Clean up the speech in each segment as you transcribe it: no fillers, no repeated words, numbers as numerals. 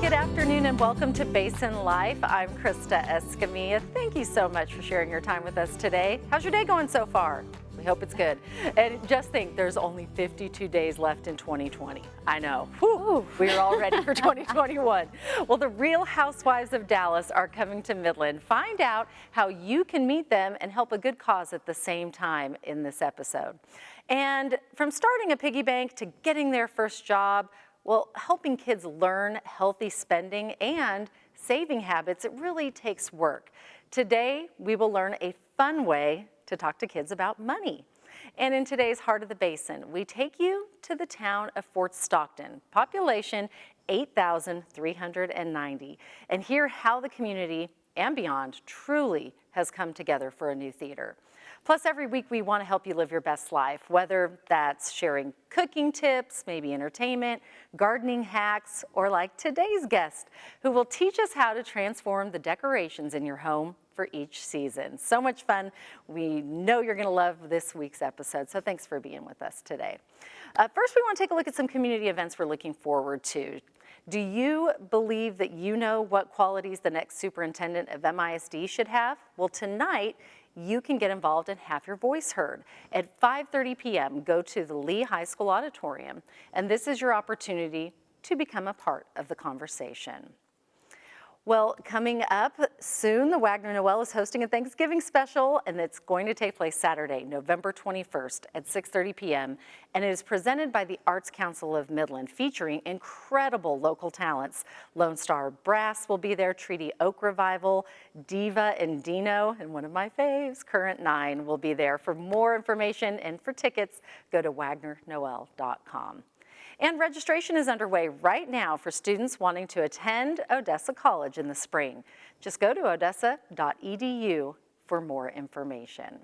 good afternoon and welcome to Basin Life. I'm Krista Escamilla. Thank you so much for sharing your time with us today. How's your day going so far? We hope it's good. And just think, there's only 52 days left in 2020. I know. Whew, we are all ready for 2021. Well, the Real Housewives of Dallas are coming to Midland. Find out how you can meet them and help a good cause at the same time in this episode. And from starting a piggy bank to getting their first job, well, helping kids learn healthy spending and saving habits, it really takes work. Today, we will learn a fun way to talk to kids about money. And in today's Heart of the Basin, we take you to the town of Fort Stockton, population 8,390, and hear how the community and beyond truly has come together for a new theater. Plus, every week we want to help you live your best life, whether that's sharing cooking tips, maybe entertainment, gardening hacks, or like today's guest, who will teach us how to transform the decorations in your home for each season. So much fun. We know you're going to love this week's episode, so thanks for being with us today. First, we want to take a look at some community events we're looking forward to. Do you believe that you know what qualities the next superintendent of MISD should have? Well, tonight, you can get involved and have your voice heard. At 5:30 p.m., go to the Lee High School Auditorium, and this is your opportunity to become a part of the conversation. Well, coming up soon, the Wagner Noel is hosting a Thanksgiving special, and it's going to take place Saturday, November 21st at 6:30 p.m., and it is presented by the Arts Council of Midland, featuring incredible local talents. Lone Star Brass will be there, Treaty Oak Revival, Diva and Dino, and one of my faves, Current 9, will be there. For more information and for tickets, go to wagnernoel.com. And registration is underway right now for students wanting to attend Odessa College in the spring. Just go to odessa.edu for more information.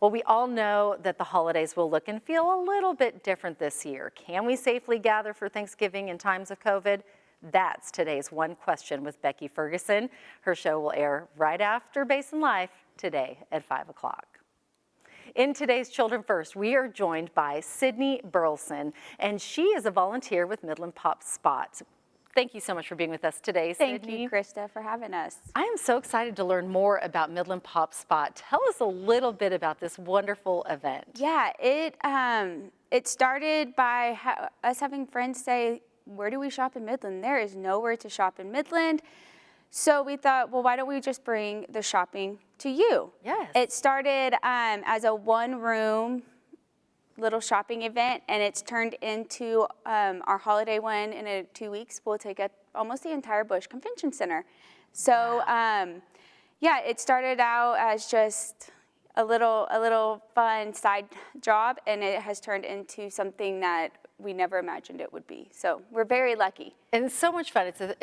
Well, we all know that the holidays will look and feel a little bit different this year. Can we safely gather for Thanksgiving in times of COVID? That's today's One Question with Becky Ferguson. Her show will air right after Basin Life today at 5 o'clock. In today's Children First, we are joined by Sydney Burleson, and she is a volunteer with Midland Pop Spot. Thank you so much for being with us today, Sydney. Thank you, Krista, for having us. I am so excited to learn more about Midland Pop Spot. Tell us a little bit about this wonderful event. Yeah, it started by us having friends say, where do we shop in Midland? There is nowhere to shop in Midland. So we thought, well, why don't we just bring the shopping to you? Yes. It started as a one-room little shopping event, and it's turned into our holiday one in 2 weeks. We'll take up almost the entire Busch Convention Center. So, yeah, it started out as just a little fun side job, and it has turned into something that we never imagined it would be. So we're very lucky. And it's so much fun. It's a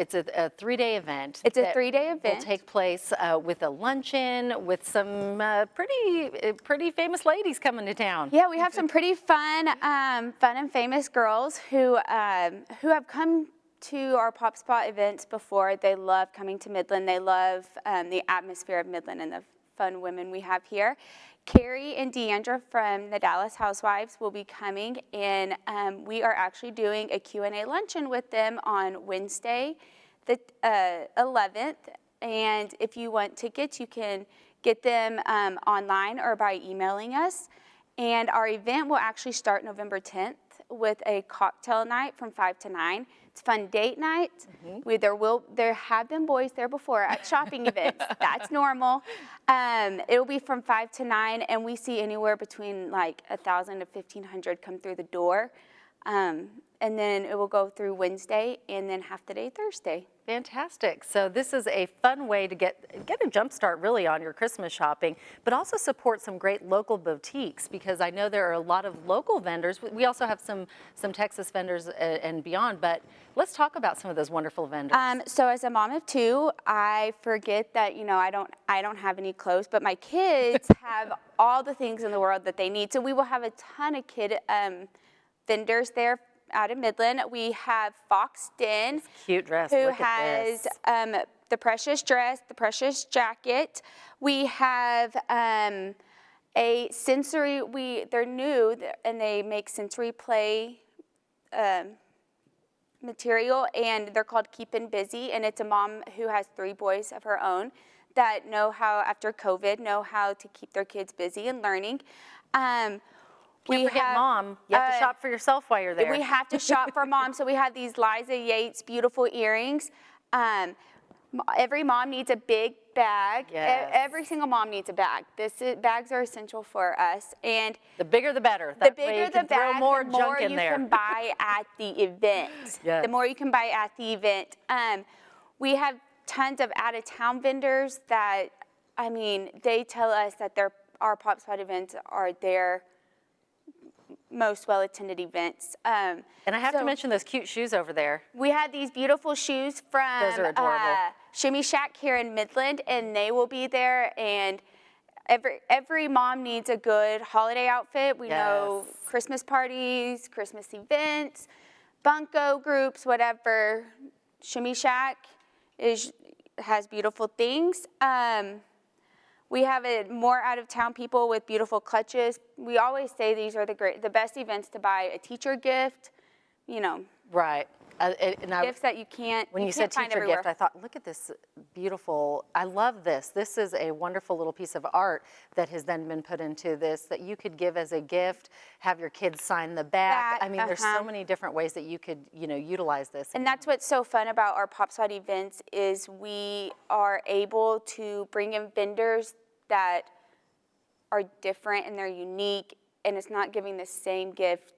3-day event. It's a 3-day event. Will take place with a luncheon with some pretty famous ladies coming to town. Yeah, we have some pretty fun and famous girls who have come to our Pop Spot events before. They love coming to Midland. They love the atmosphere of Midland and the fun women we have here. Carrie and Deandra from the Dallas Housewives will be coming, and we are actually doing a Q&A luncheon with them on Wednesday, the 11th. And if you want tickets, you can get them online or by emailing us. And our event will actually start November 10th with a cocktail night from 5 to 9. It's a fun date night. Mm-hmm. There have been boys there before at shopping events. That's normal. It'll be from 5 to 9, and we see anywhere between like 1,000 to 1,500 come through the door. And then it will go through Wednesday and then half the day Thursday. Fantastic. So this is a fun way to get a jump start really on your Christmas shopping, but also support some great local boutiques, because I know there are a lot of local vendors. We also have some Texas vendors and beyond, but let's talk about some of those wonderful vendors. So as a mom of 2, I forget that, I don't have any clothes, but my kids have all the things in the world that they need. So we will have a ton of kid vendors there out of Midland. We have Fox Den, this cute dress, who has the Precious dress, the Precious jacket. We have a sensory. They're new and they make sensory play material, and they're called Keepin' Busy, and it's a mom who has 3 boys of her own that know how, after COVID, know how to keep their kids busy and learning. Can't forget mom. You have to shop for yourself while you're there. We have to shop for mom, so we have these Liza Yates beautiful earrings. Every mom needs a big bag. Yes. Every single mom needs a bag. Bags are essential for us, and the bigger the better. The bigger the bag, more the more junk in you there. can buy at the event. Yes. The more you can buy at the event. We have tons of out-of-town vendors that, I mean, they tell us that our Pop Spot events are their most well-attended events. And I have to mention those cute shoes over there. We had these beautiful shoes from Those are adorable. Shimmy Shack here in Midland, and they will be there. And every mom needs a good holiday outfit. We know Christmas parties, Christmas events, bunco groups, whatever. Shimmy Shack has beautiful things. We have more out-of-town people with beautiful clutches. We always say these are the best events to buy a teacher gift, you know. Right. Gifts that you can't When you said teacher gift, I thought, look at this beautiful, I love this. This is a wonderful little piece of art that has then been put into this that you could give as a gift, have your kids sign the back. I mean, there's so many different ways that you could, utilize this. And that's what's so fun about our Pop Spot events is we are able to bring in vendors that are different and they're unique, and it's not giving the same gift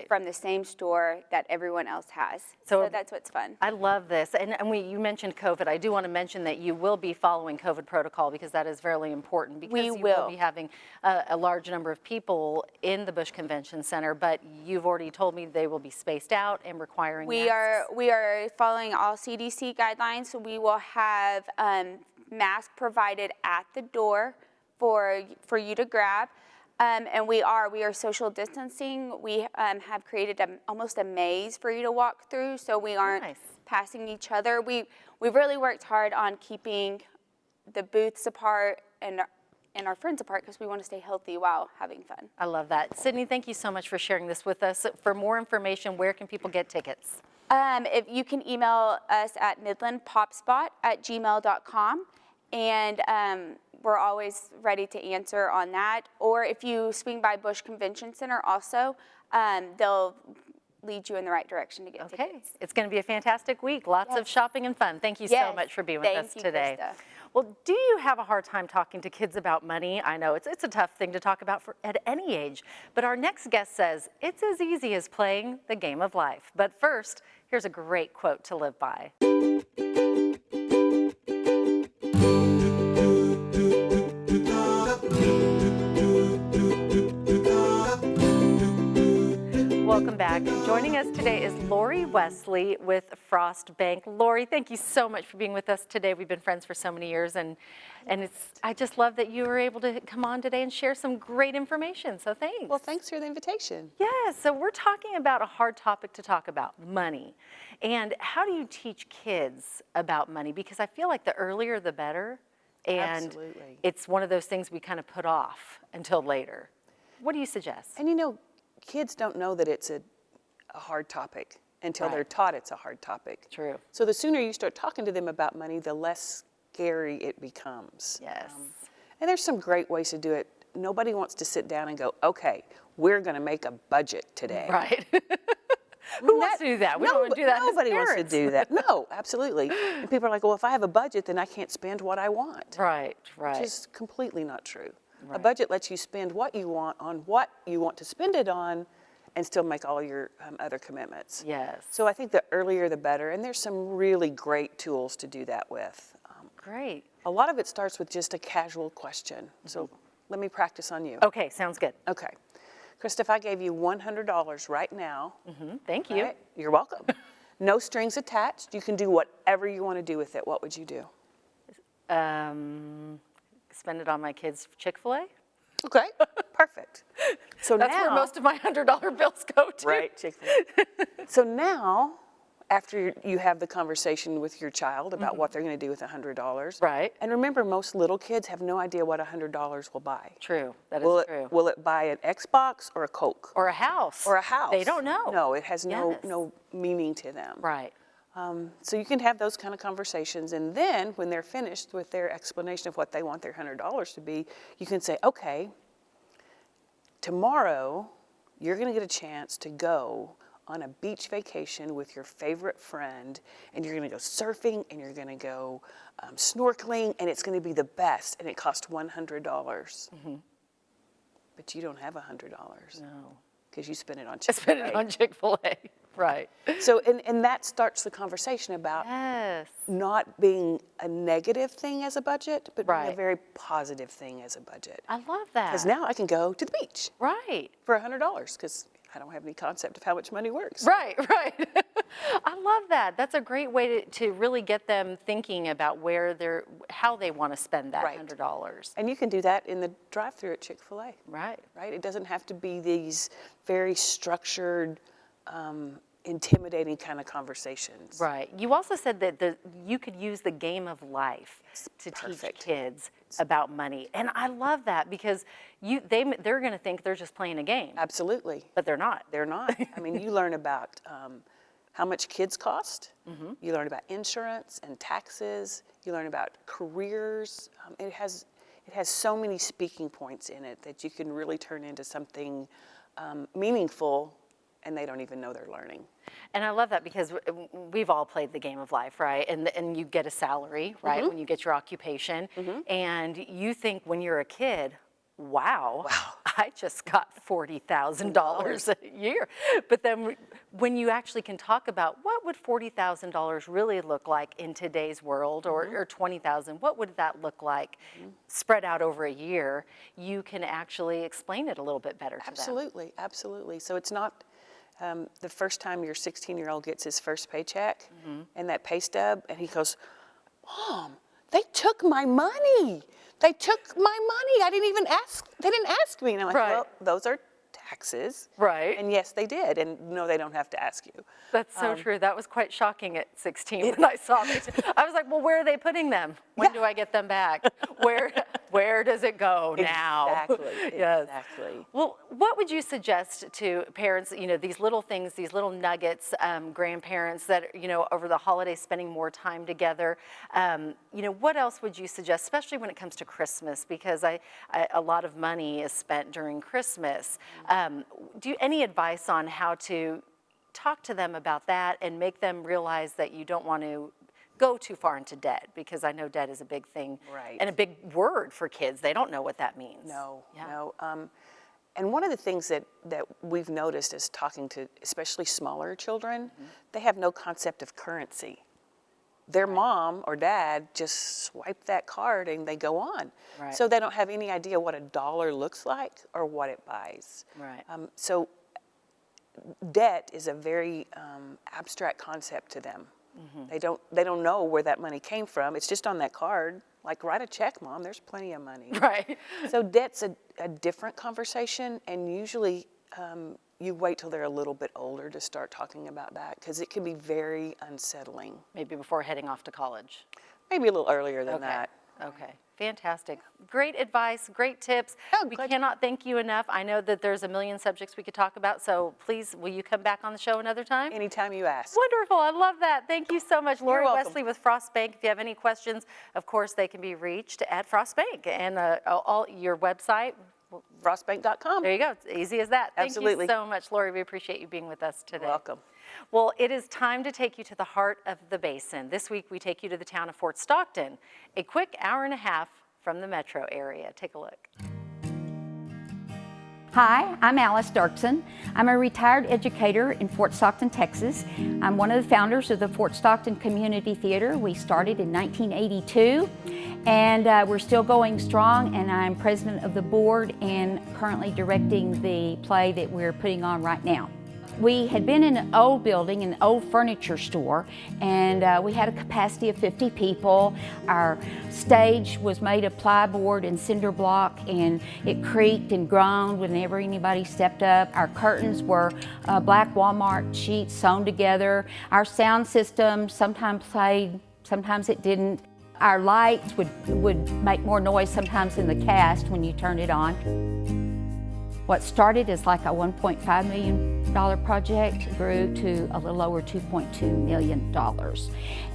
from the same store that everyone else has. So that's what's fun. I love this. And you mentioned COVID. I do want to mention that you will be following COVID protocol because that is very important because you will be having a large number of people in the Bush Convention Center, but you've already told me they will be spaced out and requiring masks. We are following all CDC guidelines, so we will have masks provided at the door for you to grab. And we are social distancing. We have created almost a maze for you to walk through, so we aren't passing each other. We've really worked hard on keeping the booths apart and our friends apart because we want to stay healthy while having fun. I love that. Sydney, thank you so much for sharing this with us. For more information, where can people get tickets? If you can email us at midlandpopspot@gmail.com, and we're always ready to answer on that. Or if you swing by Bush Convention Center also, they'll lead you in the right direction to get tickets. It's going to be a fantastic week. Lots of shopping and fun. Thank you so much for being with us today. Krista. Well, do you have a hard time talking to kids about money? I know it's a tough thing to talk about at any age, but our next guest says it's as easy as playing the game of life. But first, here's a great quote to live by. Welcome back. Joining us today is Lori Wesley with Frost Bank. Lori, thank you so much for being with us today. We've been friends for so many years, and I just love that you were able to come on today and share some great information, so thanks. Well, thanks for the invitation. Yeah, so we're talking about a hard topic to talk about, money. And how do you teach kids about money? Because I feel like the earlier the better, and Absolutely. It's one of those things we kind of put off until later. What do you suggest? And kids don't know that it's a hard topic until they're taught it's a hard topic. True. So the sooner you start talking to them about money, the less scary it becomes. Yes. And there's some great ways to do it. Nobody wants to sit down and go, okay, we're going to make a budget today. Right. Who wants to do that? We don't want to do that. Nobody wants to do that. No, absolutely. And people are like, well, if I have a budget, then I can't spend what I want. Right. Which is completely not true. Right. A budget lets you spend what you want on what you want to spend it on and still make all your other commitments. Yes. So I think the earlier the better, and there's some really great tools to do that with. Great. A lot of it starts with just a casual question. So let me practice on you. Okay, sounds good. Okay. Krista, if I gave you $100 right now. Thank you. Right, you're welcome. No strings attached. You can do whatever you want to do with it. What would you do? Spend it on my kids' Chick-fil-A. Okay, perfect. So That's where most of my $100 bills go to. Right, Chick-fil-A. So now, after you have the conversation with your child about what they're going to do with $100. Right. And remember, most little kids have no idea what $100 will buy. True, that is true. Will it buy an Xbox or a Coke? Or a house. Or a house? They don't know. No, it has Yes. no meaning to them. Right. So you can have those kind of conversations, and then when they're finished with their explanation of what they want their $100 to be, you can say, okay, tomorrow you're going to get a chance to go on a beach vacation with your favorite friend, and you're going to go surfing, and you're going to go snorkeling, and it's going to be the best, and it costs $100. But you don't have $100. No. Because you spent it on I spent it on Chick-fil-A. Right. So, and that starts the conversation about Yes. not being a negative thing as a budget, but being a Right. very positive thing as a budget. I love that. Because now I can go to the beach Right. for $100 because I don't have any concept of how much money works. Right, right. I love that. That's a great way to really get them thinking about how they want to spend that Right. $100. And you can do that in the drive-thru at Chick-fil-A, Right. right? It doesn't have to be these very structured, intimidating kind of conversations. Right. You also said that you could use the game of life to teach kids about money. And I love that because they're going to think they're just playing a game. Absolutely. But they're not. They're not. I mean, you learn about how much kids cost. You learn about insurance and taxes. You learn about careers. It has so many speaking points in it that you can really turn into something meaningful, and they don't even know they're learning. And I love that because we've all played the game of life, right? And you get a salary, right, when you get your occupation. And you think when you're a kid, wow, I just got $40,000 a year. But then when you actually can talk about what would $40,000 really look like in today's world, or $20,000, what would that look like spread out over a year, you can actually explain it a little bit better to them. Absolutely, absolutely. So it's not the first time your 16-year-old gets his first paycheck and that pay stub, and he goes, Mom, they took my money. They took my money. They didn't ask me. And I'm like, Right. well, those are taxes. Right. And yes, they did. And no, they don't have to ask you. That's so true. That was quite shocking at 16 when I saw these. I was like, well, where are they putting them? When do I get them back? Where does it go now? Exactly. Yes. Exactly. Well, what would you suggest to parents, these little things, these little nuggets, grandparents that, over the holidays spending more time together, what else would you suggest, especially when it comes to Christmas, because a lot of money is spent during Christmas. Any advice on how to talk to them about that and make them realize that you don't want to go too far into debt, because I know debt is a big thing, Right. and a big word for kids. They don't know what that means. No, Yeah. no. And one of the things that we've noticed is talking to especially smaller children, they have no concept of currency. Their mom or dad just swipe that card and they go on. Right. So they don't have any idea what a dollar looks like or what it buys. Right. So debt is a very abstract concept to them. They don't know where that money came from. It's just on that card. Like, write a check, Mom. There's plenty of money. Right. So debt's a different conversation, and usually you wait till they're a little bit older to start talking about that, because it can be very unsettling. Maybe before heading off to college. Maybe a little earlier than that. Okay, fantastic. Great advice, great tips. Oh, We glad- cannot thank you enough. I know that there's a million subjects we could talk about, so please, will you come back on the show another time? Anytime you ask. Wonderful, I love that. Thank you so much. Lori welcome. Wesley with Frost Bank. If you have any questions, of course, they can be reached at Frost Bank, and your website. Frostbank.com. There you go, it's easy as that. Absolutely. Thank you so much, Lori. We appreciate you being with us today. You're welcome. Well, it is time to take you to the heart of the Basin. This week, we take you to the town of Fort Stockton, a quick hour and a half from the metro area. Take a look. Hi, I'm Alice Dirksen. I'm a retired educator in Fort Stockton, Texas. I'm one of the founders of the Fort Stockton Community Theater. We started in 1982, and we're still going strong, and I'm president of the board and currently directing the play that we're putting on right now. We had been in an old building, an old furniture store, and we had a capacity of 50 people. Our stage was made of plyboard and cinder block, and it creaked and groaned whenever anybody stepped up. Our curtains were black Walmart sheets sewn together. Our sound system sometimes played, sometimes it didn't. Our lights would make more noise sometimes than the cast when you turned it on. What started as like a $1.5 million project grew to a little over $2.2 million.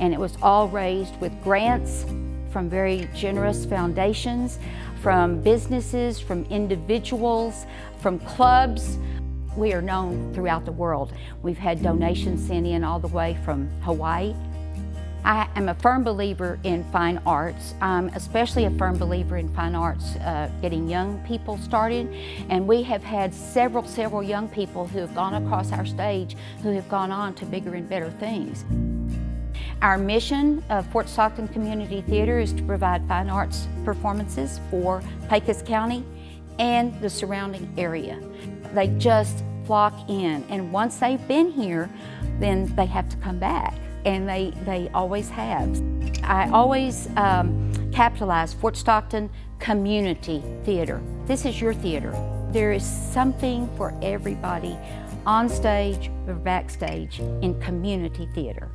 And it was all raised with grants from very generous foundations, from businesses, from individuals, from clubs. We are known throughout the world. We've had donations sent in all the way from Hawaii. I am a firm believer in fine arts. I'm especially a firm believer in fine arts, getting young people started. And we have had several young people who have gone across our stage who have gone on to bigger and better things. Our mission of Fort Stockton Community Theater is to provide fine arts performances for Pecos County and the surrounding area. They just flock in, and once they've been here, then they have to come back. And they always have. I always capitalize Fort Stockton Community Theater. This is your theater. There is something for everybody on stage or backstage in community theater.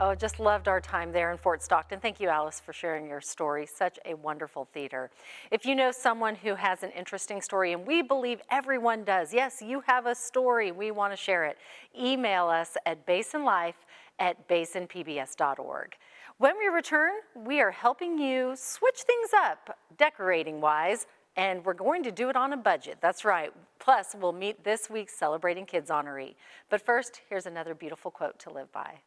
Oh, just loved our time there in Fort Stockton. Thank you, Alice, for sharing your story. Such a wonderful theater. If you know someone who has an interesting story, and we believe everyone does, yes, you have a story, we want to share it, email us at basinlife@basinpbs.org. When we return, we are helping you switch things up, decorating-wise, and we're going to do it on a budget. That's right. Plus, we'll meet this week's Celebrating Kids honoree. But first, here's another beautiful quote to live by.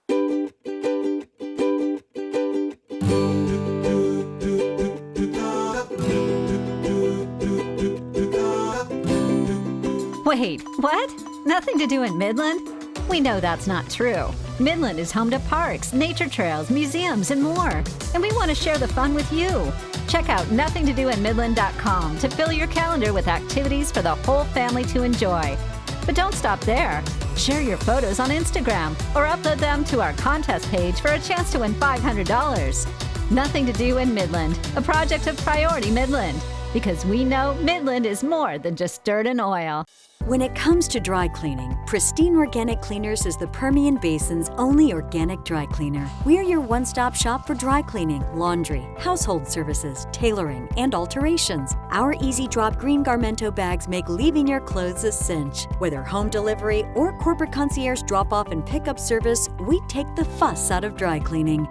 Wait, what? Nothing to do in Midland? We know that's not true. Midland is home to parks, nature trails, museums, and more. And we want to share the fun with you. Check out nothingtodoinmidland.com to fill your calendar with activities for the whole family to enjoy. But don't stop there. Share your photos on Instagram or upload them to our contest page for a chance to win $500. Nothing to do in Midland, a project of Priority Midland. Because we know Midland is more than just dirt and oil. When it comes to dry cleaning, Pristine Organic Cleaners is the Permian Basin's only organic dry cleaner. We're your one-stop shop for dry cleaning, laundry, household services, tailoring, and alterations. Our easy drop green Garmento bags make leaving your clothes a cinch. Whether home delivery or corporate concierge drop-off and pickup service, we take the fuss out of dry cleaning.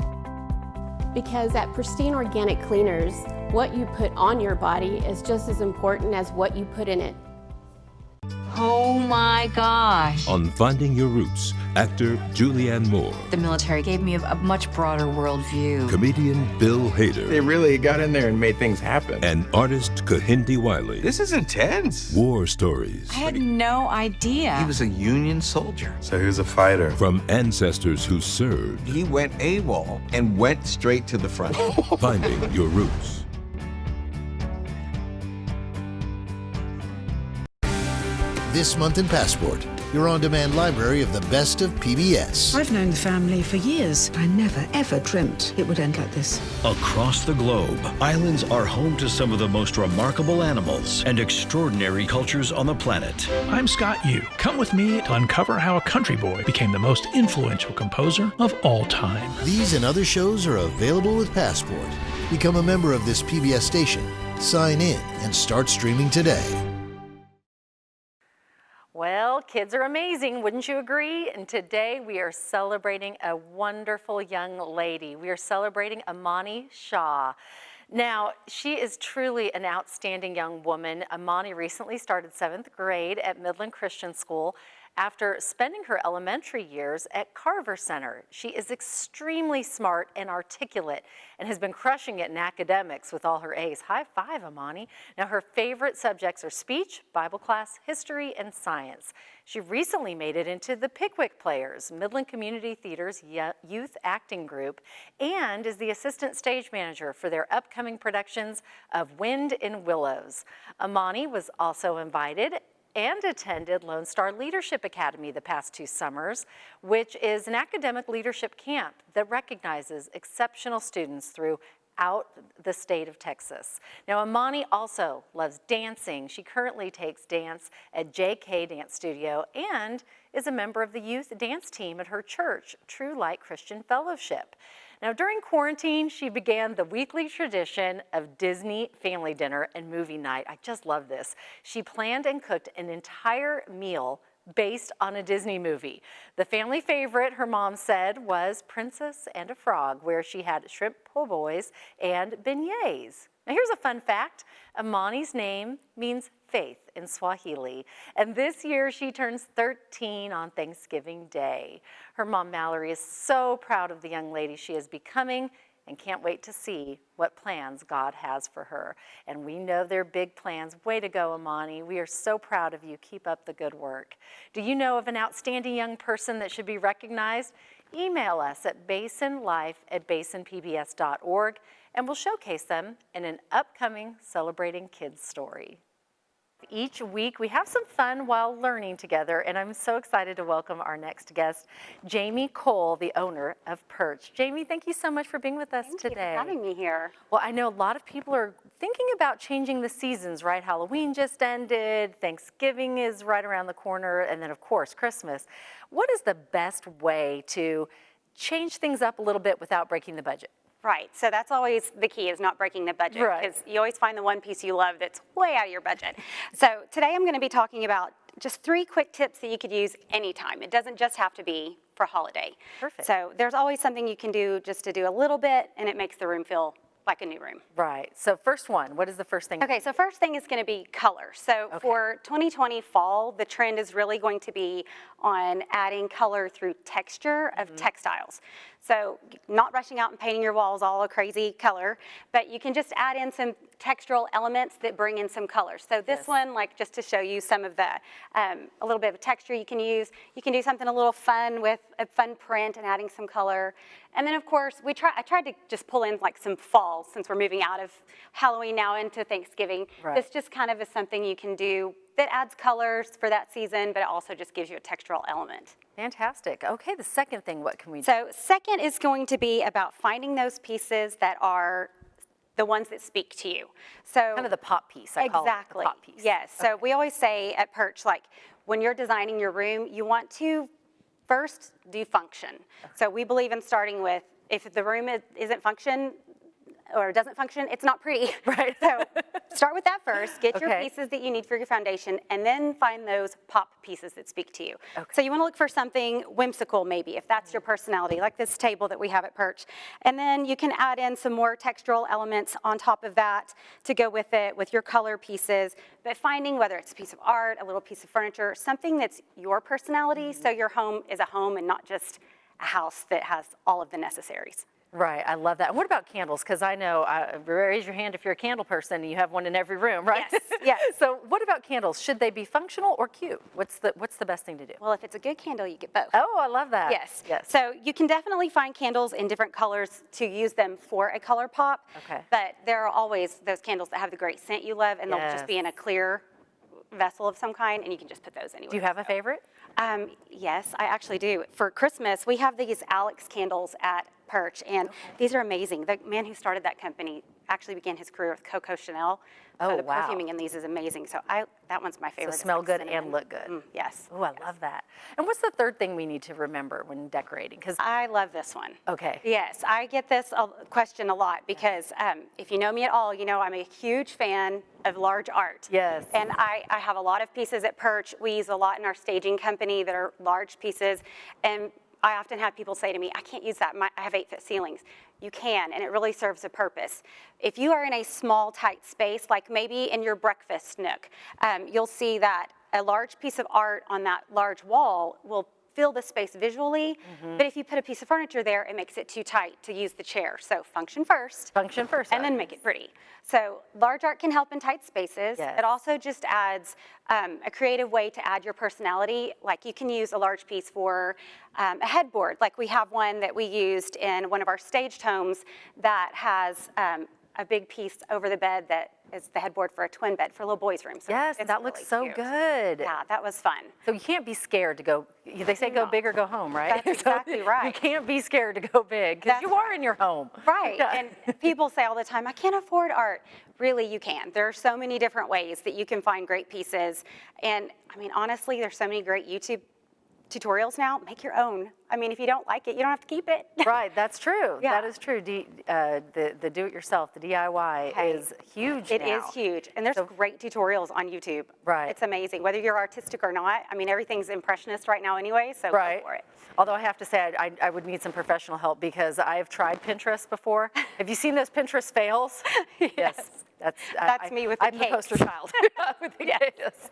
Because at Pristine Organic Cleaners, what you put on your body is just as important as what you put in it. Oh my gosh. On Finding Your Roots, actor Julianne Moore. The military gave me a much broader worldview. Comedian Bill Hader. They really got in there and made things happen. And artist Kahindi Wiley. This is intense. War stories. I had no idea. He was a Union soldier. So he was a fighter. From ancestors who served. He went AWOL and went straight to the front. Finding Your Roots. This month in Passport, your on-demand library of the best of PBS. I've known the family for years. I never, ever dreamt it would end like this. Across the globe, islands are home to some of the most remarkable animals and extraordinary cultures on the planet. I'm Scott Yu. Come with me to uncover how a country boy became the most influential composer of all time. These and other shows are available with Passport. Become a member of this PBS station. Sign in and start streaming today. Well, kids are amazing, wouldn't you agree? And today we are celebrating a wonderful young lady. We are celebrating Amani Shah. Now, she is truly an outstanding young woman. Amani recently started 7th grade at Midland Christian School. after spending her elementary years at Carver Center. She is extremely smart and articulate and has been crushing it in academics with all her A's. High five, Amani. Now, her favorite subjects are speech, Bible class, history, and science. She recently made it into the Pickwick Players, Midland Community Theater's youth acting group, and is the assistant stage manager for their upcoming productions of Wind in Willows. Amani was also invited and attended Lone Star Leadership Academy the past 2 summers, which is an academic leadership camp that recognizes exceptional students throughout the state of Texas. Now, Amani also loves dancing. She currently takes dance at JK Dance Studio and is a member of the youth dance team at her church, True Light Christian Fellowship. Now, during quarantine, she began the weekly tradition of Disney family dinner and movie night. I just love this. She planned and cooked an entire meal based on a Disney movie. The family favorite, her mom said, was Princess and a Frog, where she had shrimp po' boys and beignets. Now, here's a fun fact. Amani's name means faith in Swahili, and this year she turns 13 on Thanksgiving Day. Her mom, Mallory, is so proud of the young lady she is becoming and can't wait to see what plans God has for her. And we know they're big plans. Way to go, Amani. We are so proud of you. Keep up the good work. Do you know of an outstanding young person that should be recognized? Email us at basinlife@basinpbs.org, and we'll showcase them in an upcoming Celebrating Kids story. Each week we have some fun while learning together, and I'm so excited to welcome our next guest, Jamie Cole, the owner of Perch. Jamie, thank you so much for being with us today. Thank you for having me here. Well, I know a lot of people are thinking about changing the seasons, right? Halloween just ended, Thanksgiving is right around the corner, and then of course Christmas. What is the best way to change things up a little bit without breaking the budget? Right, so that's always the key, is not breaking the budget, because you always find the one piece you love that's way out of your budget. So today I'm going to be talking about just 3 quick tips that you could use anytime. It doesn't just have to be for holiday. Perfect. So there's always something you can do just to do a little bit, and it makes the room feel like a new room. Right, so first one, what is the first thing? Okay, so first thing is going to be color. So for 2020 fall, the trend is really going to be on adding color through texture of textiles. So not rushing out and painting your walls all a crazy color, but you can just add in some textural elements that bring in some color. So this one, like just to show you some of the, a little bit of texture you can use. You can do something a little fun with a fun print and adding some color. And then of course, I tried to just pull in like some fall, since we're moving out of Halloween now into Thanksgiving. Right. This just kind of is something you can do that adds colors for that season, but it also just gives you a textural element. Fantastic. Okay, the second thing, what can we do? So second is going to be about finding those pieces that are the ones that speak to you. So kind of the pop piece, I call it the pop piece. Yes, so we always say at Perch, like when you're designing your room, you want to first do function. So we believe in starting with, if the room isn't function, or doesn't function, it's not pretty. Right. So start with that first, get your pieces that you need for your foundation, and then find those pop pieces that speak to you. So you wanna look for something whimsical maybe, if that's your personality, like this table that we have at Perch. And then you can add in some more textural elements on top of that to go with it, with your color pieces, but finding whether it's a piece of art, a little piece of furniture, something that's your personality, so your home is a home and not just a house that has all of the necessaries. Right, I love that. And what about candles? Because I know, raise your hand if you're a candle person and you have one in every room, right? Yes, yes. So what about candles? Should they be functional or cute? What's the best thing to do? Well, if it's a good candle, you get both. Oh, I love that. Yes. Yes. So you can definitely find candles in different colors to use them for a color pop. Okay. But there are always those candles that have the great scent you love, and they'll just be in a clear vessel of some kind, and you can just put those anywhere. Do you have a favorite? Yes, I actually do. For Christmas, we have these Alex candles at Perch, and these are amazing. The man who started that company actually began his career with Coco Chanel. So the perfuming in these is amazing. So that one's my favorite. So smell good and look good. Yes. Oh, I love that. And what's the third thing we need to remember when decorating? Because I love this one. Okay. Yes, I get this question a lot because if you know me at all, you know I'm a huge fan of large art. Yes. And I have a lot of pieces at Perch. We use a lot in our staging company that are large pieces. And I often have people say to me, I can't use that, I have 8-foot ceilings. You can, and it really serves a purpose. If you are in a small, tight space, like maybe in your breakfast nook, you'll see that a large piece of art on that large wall will fill the space visually, but if you put a piece of furniture there, it makes it too tight to use the chair. So function first. Function first. And then make it pretty. So large art can help in tight spaces. Yes. It also just adds a creative way to add your personality. Like you can use a large piece for a headboard. Like we have one that we used in one of our staged homes that has a big piece over the bed that is the headboard for a twin bed for a little boy's room. So yes, that looks so good. Yeah, that was fun. So you can't be scared to go, they say go big or go home, right? That's exactly right. You can't be scared to go big because you are in your home. Right, Yeah. and people say all the time, I can't afford art. Really, you can. There are so many different ways that you can find great pieces. And I mean, honestly, there's so many great YouTube tutorials now. Make your own. I mean, if you don't like it, you don't have to keep it. Right, that's true. Yeah. That is true. The do-it-yourself, the DIY is huge It now. is huge, and there's great tutorials on YouTube. Right. It's amazing, whether you're artistic or not. I mean, everything's impressionist right now anyway, so Right. go for it. Although I have to say, I would need some professional help because I've tried Pinterest before. Have you seen those Pinterest fails? Yes. That's me with the I'm the poster child with the cakes.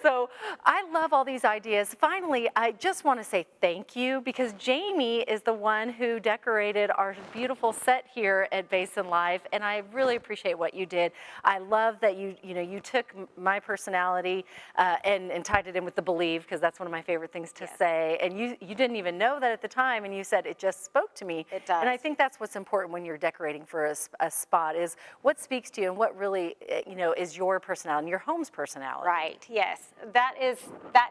So I love all these ideas. Finally, I just want to say thank you because Jamie is the one who decorated our beautiful set here at Basin Life, and I really appreciate what you did. I love that you took my personality and tied it in with the believe, because that's one of my favorite things to say. And you didn't even know that at the time, and you said it just spoke to me. It does. And I think that's what's important when you're decorating for a spot is what speaks to you and what really is your personality and your home's personality. Right, yes. That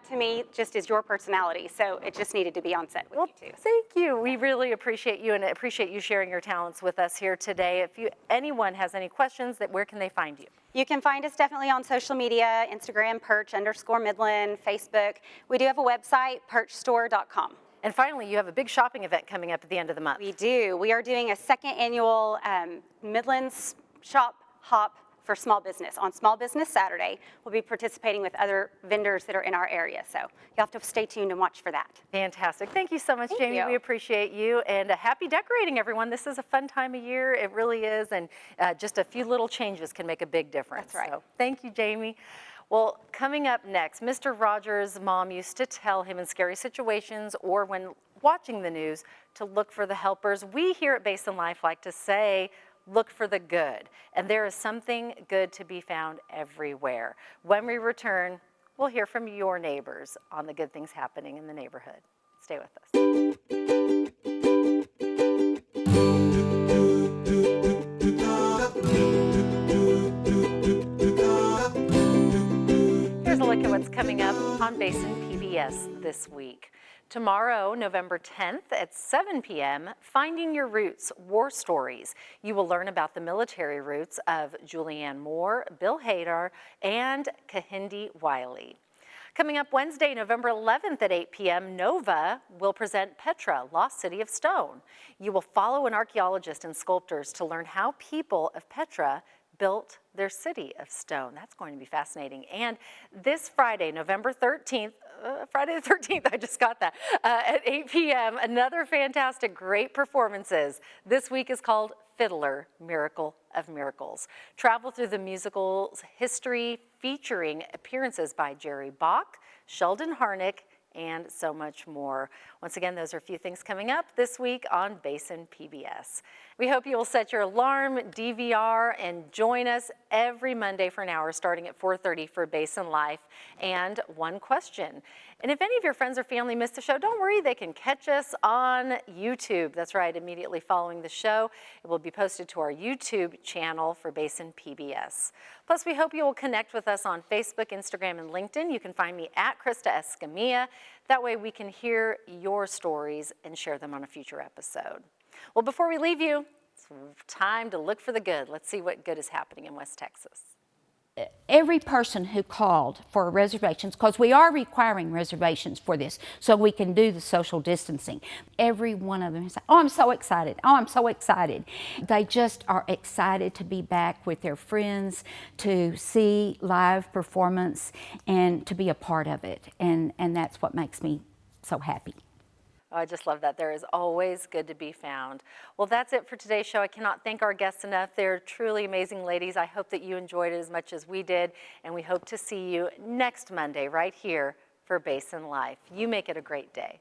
to me just is your personality, so it just needed to be on set with you too. Thank you. We really appreciate you and appreciate you sharing your talents with us here today. If anyone has any questions, where can they find you? You can find us definitely on social media, Instagram, Perch_Midland, Facebook. We do have a website, perchstore.com. And finally, you have a big shopping event coming up at the end of the month. We do. We are doing a second annual Midlands Shop Hop for small business. On Small Business Saturday, we'll be participating with other vendors that are in our area. So you'll have to stay tuned and watch for that. Fantastic. Thank you so much, Jamie. We appreciate you. And happy decorating, everyone. This is a fun time of year. It really is. And just a few little changes can make a big difference. That's right. So thank you, Jamie. Well, coming up next, Mr. Rogers' mom used to tell him in scary situations or when watching the news to look for the helpers. We here at Basin Life like to say, look for the good. And there is something good to be found everywhere. When we return, we'll hear from your neighbors on the good things happening in the neighborhood. Stay with us. Here's a look at what's coming up on Basin PBS this week. Tomorrow, November 10th at 7 p.m., Finding Your Roots, War Stories. You will learn about the military roots of Julianne Moore, Bill Hader, and Kahindi Wiley. Coming up Wednesday, November 11th at 8 p.m., Nova will present Petra, Lost City of Stone. You will follow an archaeologist and sculptors to learn how people of Petra built their city of stone. That's going to be fascinating. And this Friday, November 13th, Friday the 13th, I just got that, at 8 p.m., another fantastic, great performances. This week is called Fiddler, Miracle of Miracles. Travel through the musical's history featuring appearances by Jerry Bach, Sheldon Harnick, and so much more. Once again, those are a few things coming up this week on Basin PBS. We hope you will set your alarm, DVR, and join us every Monday for an hour starting at 4:30 for Basin Life and One Question. And if any of your friends or family missed the show, don't worry, they can catch us on YouTube. That's right, immediately following the show. It will be posted to our YouTube channel for Basin PBS. Plus, we hope you will connect with us on Facebook, Instagram, and LinkedIn. You can find me at Krista Escamilla. That way we can hear your stories and share them on a future episode. Well, before we leave you, it's time to look for the good. Let's see what good is happening in West Texas. Every person who called for reservations, because we are requiring reservations for this so we can do the social distancing, every one of them said, oh, I'm so excited. Oh, I'm so excited. They just are excited to be back with their friends, to see live performance, and to be a part of it. And that's what makes me so happy. Oh, I just love that. There is always good to be found. Well, that's it for today's show. I cannot thank our guests enough. They're truly amazing ladies. I hope that you enjoyed it as much as we did, and we hope to see you next Monday right here for Basin Life. You make it a great day.